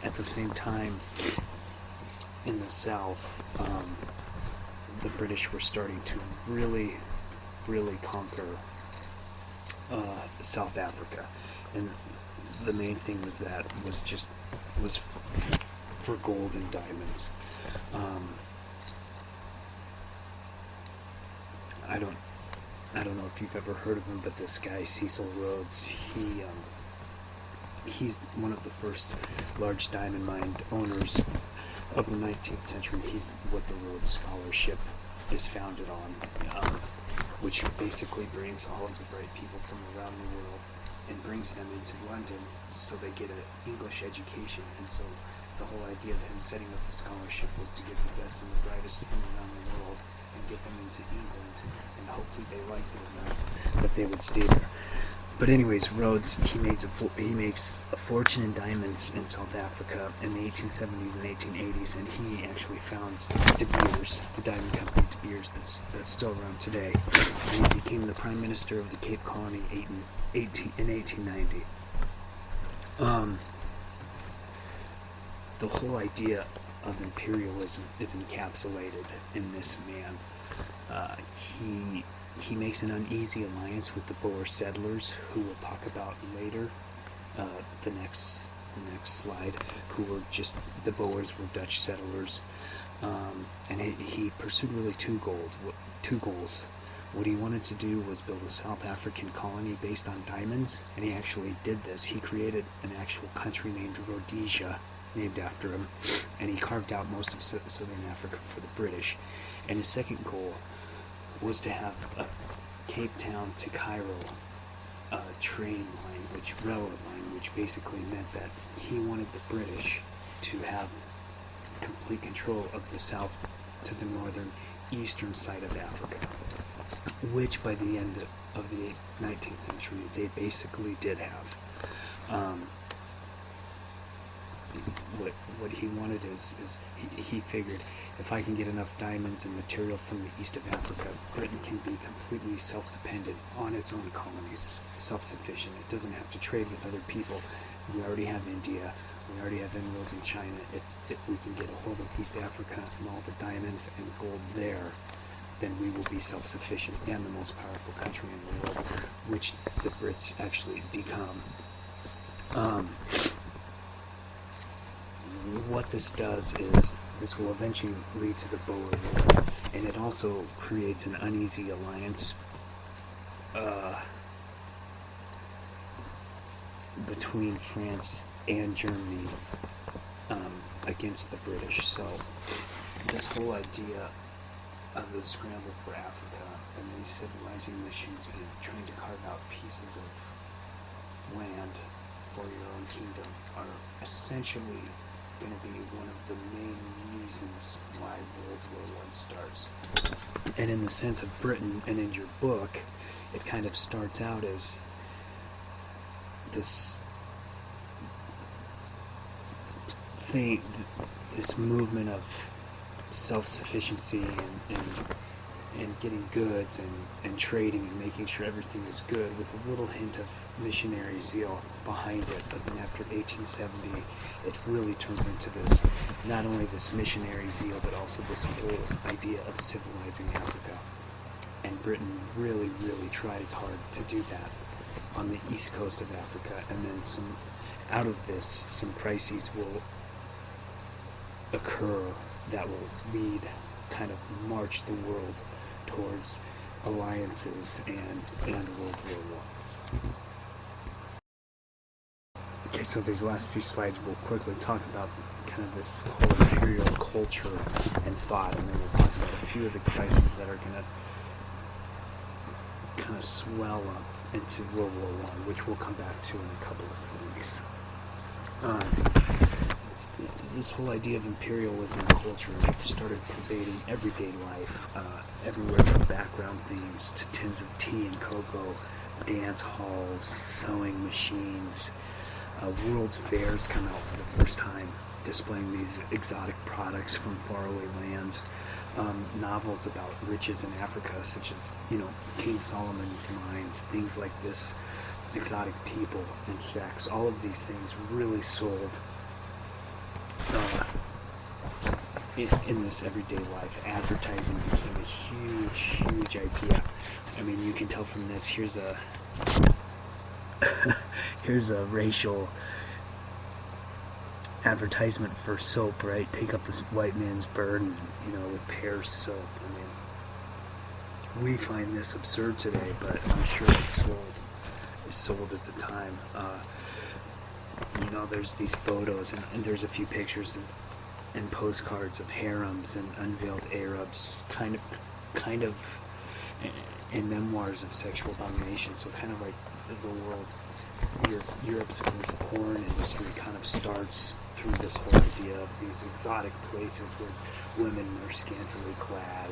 At the same time, in the South, the British were starting to really conquer South Africa, and the main thing was for gold and diamonds. I don't know if you've ever heard of him, but this guy Cecil Rhodes, he's one of the first large diamond mine owners of the 19th century. He's what the Rhodes Scholarship is founded on, which basically brings all of the bright people from around the world and brings them into London so they get an English education. And so the whole idea of him setting up the scholarship was to get the best and the brightest from around the world and get them into England, and hopefully they liked it enough that they would stay there. But anyways, Rhodes, he makes a fortune in diamonds in South Africa in the 1870s and 1880s, and he actually founds De Beers, the diamond company De Beers that's still around today. And he became the Prime Minister of the Cape Colony in 1890. The whole idea of imperialism is encapsulated in this man. He makes an uneasy alliance with the Boer settlers, who we'll talk about later, the next slide, who were just, the Boers were Dutch settlers, and he pursued really two goals. What he wanted to do was build a South African colony based on diamonds, and he actually did this. He created an actual country named Rhodesia, named after him, and he carved out most of southern Africa for the British. And his second goal was to have a Cape Town to Cairo train line, railroad line, which basically meant that he wanted the British to have complete control of the south to the northern eastern side of Africa, which by the end of the 19th century they basically did have. What he wanted is he figured, if I can get enough diamonds and material from the east of Africa, Britain can be completely self-dependent on its own colonies, self-sufficient. It doesn't have to trade with other people. We already have India. We already have inroads in China. If we can get a hold of East Africa and all the diamonds and gold there, then we will be self-sufficient and the most powerful country in the world, which the Brits actually become. What this does is this will eventually lead to the Boer War, and it also creates an uneasy alliance between France and Germany against the British. So this whole idea of the scramble for Africa and these civilizing missions and trying to carve out pieces of land for your own kingdom are essentially going to be one of the main reasons why World War I starts. And in the sense of Britain, and in your book, it kind of starts out as this thing, this movement of self-sufficiency and getting goods and trading and making sure everything is good, with a little hint of missionary zeal behind it. But then after 1870, it really turns into this, not only this missionary zeal, but also this whole idea of civilizing Africa. And Britain really, really tries hard to do that on the east coast of Africa. And then out of this, some crises will occur that will lead, kind of march the world towards alliances and World War I. Okay, so these last few slides we'll quickly talk about kind of this whole imperial culture and thought, and then we'll talk about a few of the crises that are going to kind of swell up into World War I, which we'll come back to in a couple of weeks. This whole idea of imperialism and culture started pervading everyday life, everywhere from background themes to tins of tea and cocoa, dance halls, sewing machines. World's fairs come out for the first time, displaying these exotic products from faraway lands. Novels about riches in Africa, such as, King Solomon's mines, things like this, exotic people and sex. All of these things really sold in this everyday life. Advertising became a huge idea. I mean, you can tell from this. Here's a racial advertisement for soap, right? Take up this white man's burden, with Pear's soap. I mean, we find this absurd today, but I'm sure it sold at the time. There's these photos, and there's a few pictures and postcards of harems and unveiled Arabs, kind of, and memoirs of sexual domination. So kind of like the world's, Europe's porn industry kind of starts through this whole idea of these exotic places where women are scantily clad,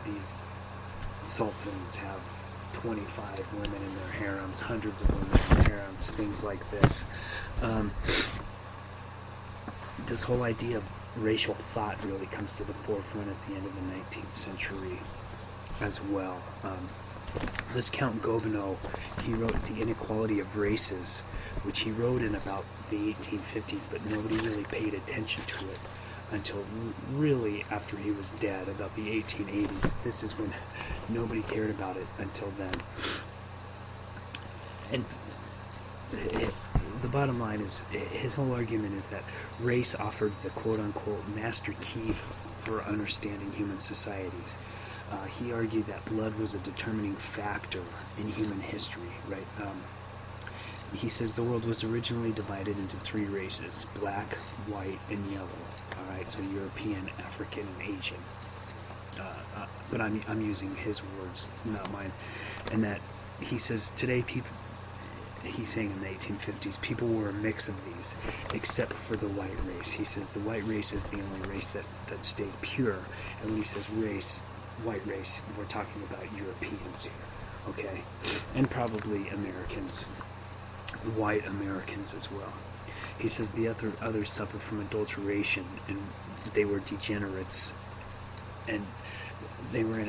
and these sultans have 25 women in their harems, hundreds of women in their harems, things like this. This whole idea of racial thought really comes to the forefront at the end of the 19th century as well. This Count Gobineau, he wrote The Inequality of Races, which he wrote in about the 1850s, but nobody really paid attention to it until really after he was dead, about the 1880s. This is when nobody cared about it until then. And the bottom line is, his whole argument is that race offered the quote-unquote master key for understanding human societies. He argued that blood was a determining factor in human history, right? he says the world was originally divided into three races: black, white, and yellow. All right, so European, African, and Asian. But I'm using his words, not mine. And that he says today people. He's saying in the 1850s, people were a mix of these, except for the white race. He says the white race is the only race that stayed pure. And when he says race, white race, we're talking about Europeans here, okay? And probably Americans, white Americans as well. He says the others suffered from adulteration, and they were degenerates, and they were in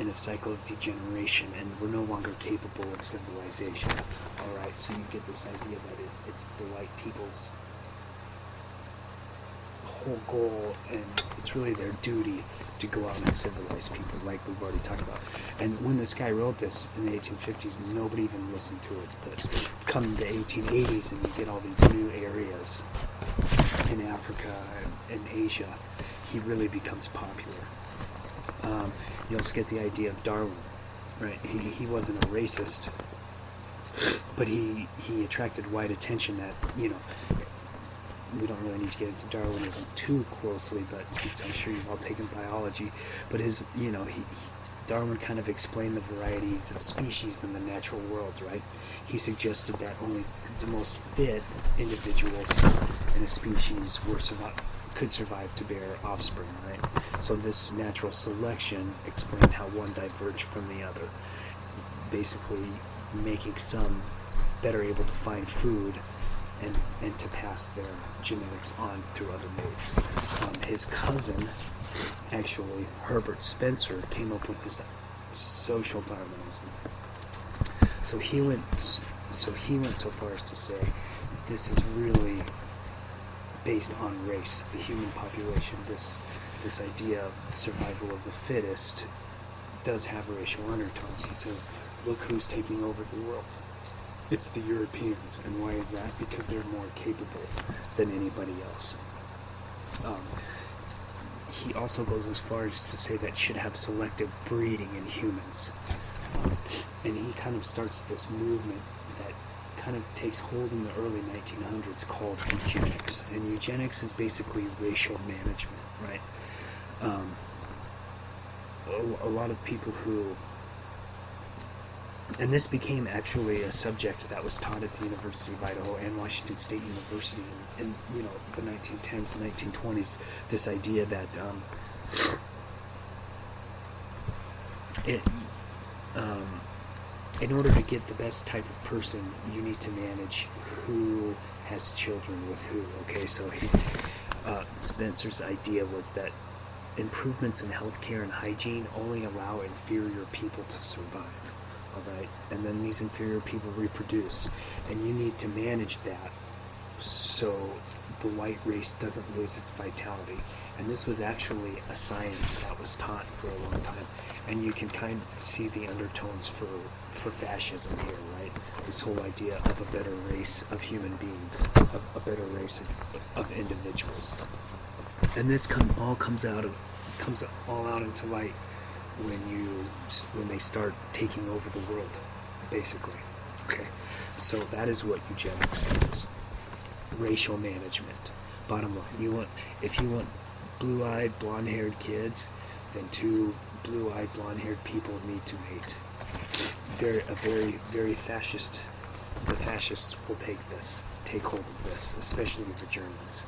a cycle of degeneration and were no longer capable of civilization. Alright, so you get this idea that it's the white people's whole goal, and it's really their duty to go out and civilize people, like we've already talked about. And when this guy wrote this in the 1850s, nobody even listened to it. But come the 1880s, and you get all these new areas in Africa and Asia, he really becomes popular. You also get the idea of Darwin, right? He wasn't a racist, but he attracted white attention that, you know, we don't really need to get into Darwinism too closely, but since I'm sure you've all taken biology, but his, you know, Darwin kind of explained the varieties of species in the natural world, right? He suggested that only the most fit individuals in a species could survive to bear offspring, right? So this natural selection explained how one diverged from the other, basically making some better able to find food and to pass their genetics on through other mates. His cousin, actually Herbert Spencer, came up with this social Darwinism. So he went so far as to say this is really based on race, the human population. This idea of survival of the fittest does have racial undertones. He says, look who's taking over the world. It's the Europeans. And why is that? Because they're more capable than anybody else. He also goes as far as to say that should have selective breeding in humans. And he kind of starts this movement that kind of takes hold in the early 1900s called eugenics. And eugenics is basically racial management, right? A lot of people who, and this became actually a subject that was taught at the University of Idaho and Washington State University in you know, the 1910s and 1920s, this idea that in order to get the best type of person, you need to manage who has children with who. Okay, so Spencer's idea was that improvements in healthcare and hygiene only allow inferior people to survive. Alright, and then these inferior people reproduce, and you need to manage that so the white race doesn't lose its vitality. And this was actually a science that was taught for a long time, and you can kind of see the undertones for fascism here, right? This whole idea of a better race of human beings, of a better race of individuals. And this all comes all out into light when they start taking over the world, basically. Okay, so that is what eugenics is: racial management. Bottom line, if you want blue-eyed, blonde-haired kids, then two blue-eyed, blonde-haired people need to mate. Very fascist. The fascists will take hold of this, especially the Germans,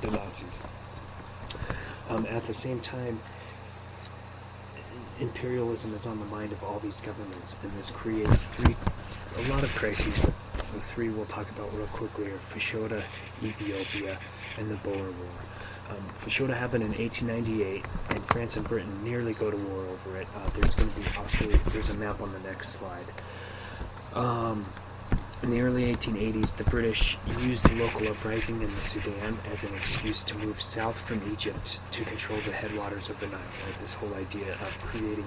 the Nazis. At the same time, imperialism is on the mind of all these governments, and this creates a lot of crises. The three we'll talk about real quickly are Fashoda, Ethiopia, and the Boer War. Fashoda happened in 1898, and France and Britain nearly go to war over it. There's a map on the next slide. In the early 1880s, the British used the local uprising in the Sudan as an excuse to move south from Egypt to control the headwaters of the Nile. Right? This whole idea of creating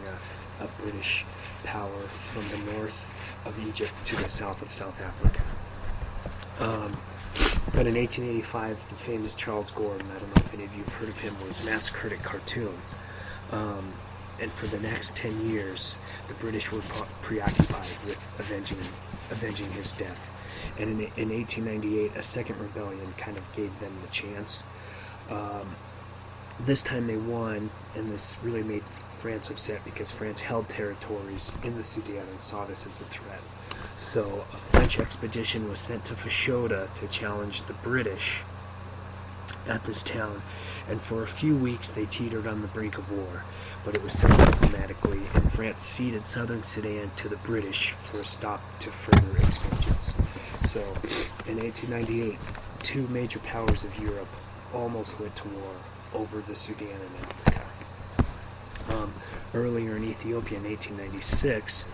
a British power from the north of Egypt to the south of South Africa. But in 1885, the famous Charles Gordon, I don't know if any of you have heard of him, was massacred at Khartoum. And for the next 10 years, the British were preoccupied with avenging his death. And in 1898, a second rebellion kind of gave them the chance. This time they won, and this really made France upset because France held territories in the Sudan and saw this as a threat. So a French expedition was sent to Fashoda to challenge the British at this town, and for a few weeks they teetered on the brink of war, but it was settled diplomatically, and France ceded southern Sudan to the British for a stop to further expansions. So in 1898, two major powers of Europe almost went to war over the Sudan and Africa. Earlier in Ethiopia in 1896,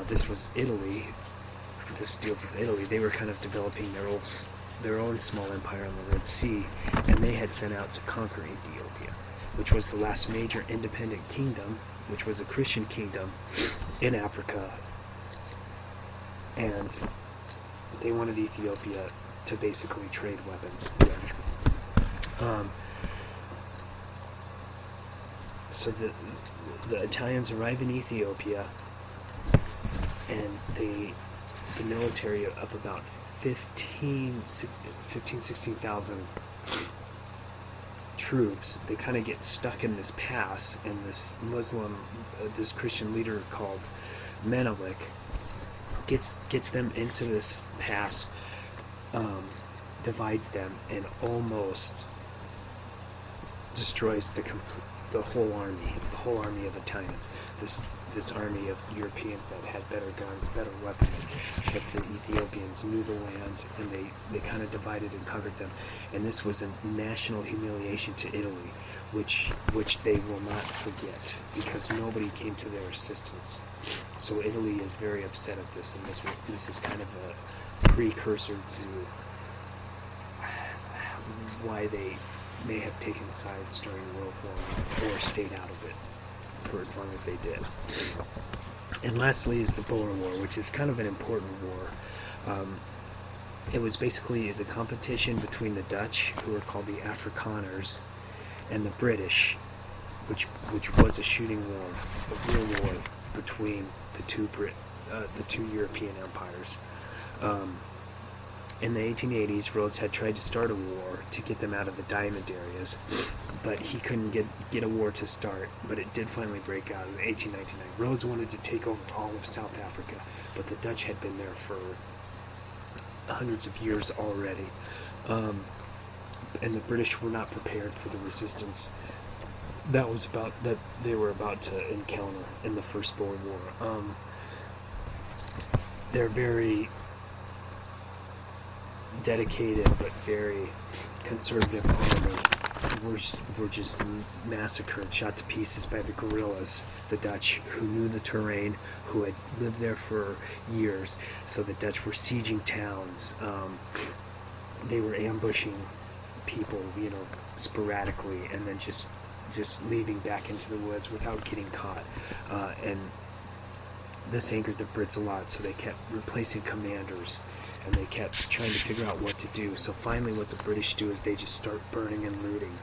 this was Italy. This deals with Italy. They were kind of developing their own small empire on the Red Sea, and they had set out to conquer Ethiopia, which was the last major independent kingdom, which was a Christian kingdom in Africa, and they wanted Ethiopia to basically trade weapons with. So the Italians arrive in Ethiopia, and the military of about 16,000 troops, they kind of get stuck in this pass, and this Christian leader called Menelik gets them into this pass, divides them, and almost destroys the whole army of Italians. This army of Europeans that had better guns, better weapons, but the Ethiopians knew the land, and they kind of divided and conquered them. And this was a national humiliation to Italy, which they will not forget, because nobody came to their assistance. So Italy is very upset at this, and this is kind of a precursor to why they may have taken sides during World War I, or stayed out of it for as long as they did. And lastly is the Boer War, which is kind of an important war. It was basically the competition between the Dutch, who were called the Afrikaners, and the British, which was a shooting war, a real war between the two European empires. In the 1880s, Rhodes had tried to start a war to get them out of the diamond areas, but he couldn't get a war to start, but it did finally break out in 1899. Rhodes wanted to take over all of South Africa, but the Dutch had been there for hundreds of years already, and the British were not prepared for the resistance that they were about to encounter in the First Boer War. They're very dedicated but very conservative army were just massacred, shot to pieces by the guerrillas, the Dutch, who knew the terrain, who had lived there for years. So the Dutch were sieging towns. They were ambushing people, sporadically, and then just leaving back into the woods without getting caught. And this angered the Brits a lot, so they kept replacing commanders, and they kept trying to figure out what to do. So finally what the British do is they just start burning and looting.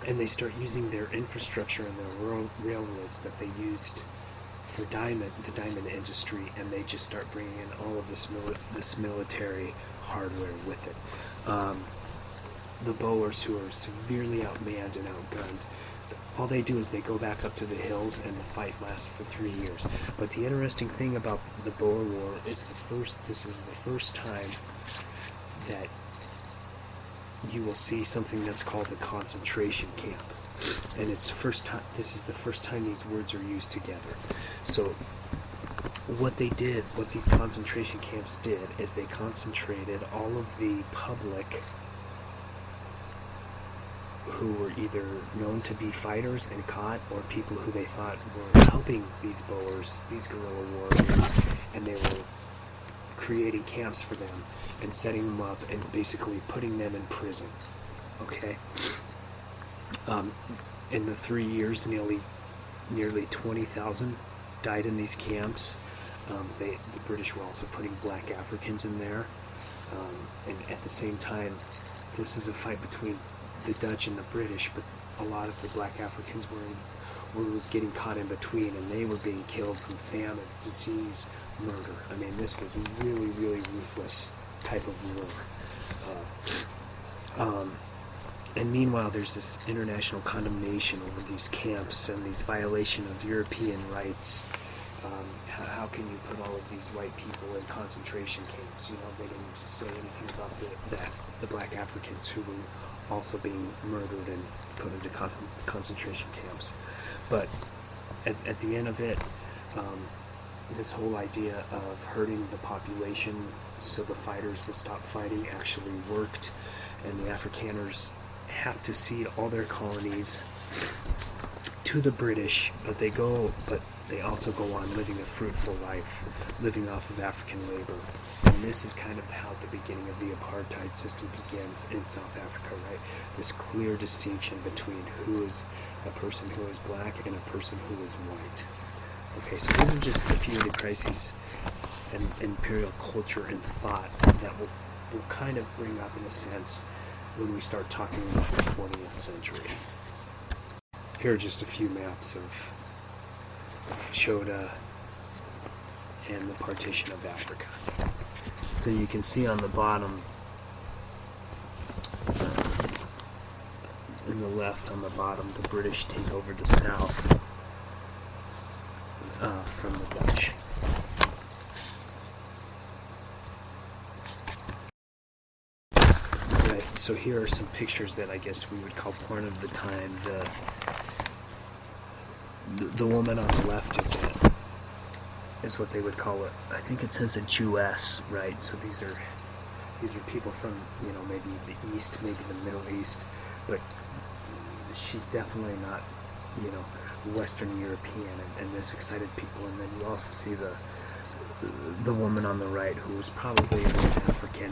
And they start using their infrastructure and their railroads that they used for the diamond industry, and they just start bringing in all of this military hardware with it. The Boers, who are severely outmanned and outgunned, all they do is they go back up to the hills, and the fight lasts for 3 years. But the interesting thing about the Boer War is this is the first time that you will see something that's called a concentration camp. And this is the first time these words are used together. So what these concentration camps did is they concentrated all of the public who were either known to be fighters and caught, or people who they thought were helping these Boers, these guerrilla warriors, and they were creating camps for them and setting them up and basically putting them in prison. Okay? In the 3 years, nearly 20,000 died in these camps. The British were also putting black Africans in there. And at the same time, this is a fight between the Dutch and the British, but a lot of the black Africans was getting caught in between, and they were being killed from famine, disease, murder. I mean, this was really, really ruthless type of war. And meanwhile, there's this international condemnation over these camps and these violation of European rights. How can you put all of these white people in concentration camps? You know, they didn't say anything about the black Africans who were also being murdered and put into concentration camps. But at the end of it, this whole idea of hurting the population so the fighters will stop fighting actually worked, and the Afrikaners have to cede all their colonies to the British, but they also go on living a fruitful life, living off of African labor. And this is kind of how the beginning of the apartheid system begins in South Africa, right? This clear distinction between who is a person who is black and a person who is white. Okay, so these are just a few of the crises in imperial culture and thought that will kind of bring up, in a sense, when we start talking about the 20th century. Here are just a few maps of Shota and the partition of Africa. So you can see on the bottom, in the left on the bottom, the British take over the south from the Dutch. Right, so here are some pictures that I guess we would call porn of the time. The woman on the left is what they would call it. I think it says a Jewess, right? So these are people from, you know, maybe the East, maybe the Middle East, but she's definitely not, you know, Western European, and this excited people. And then you also see the woman on the right, who was probably an African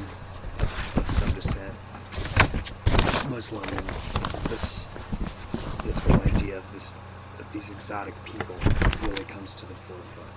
of some descent, Muslim, and this whole idea of these exotic people really comes to the forefront.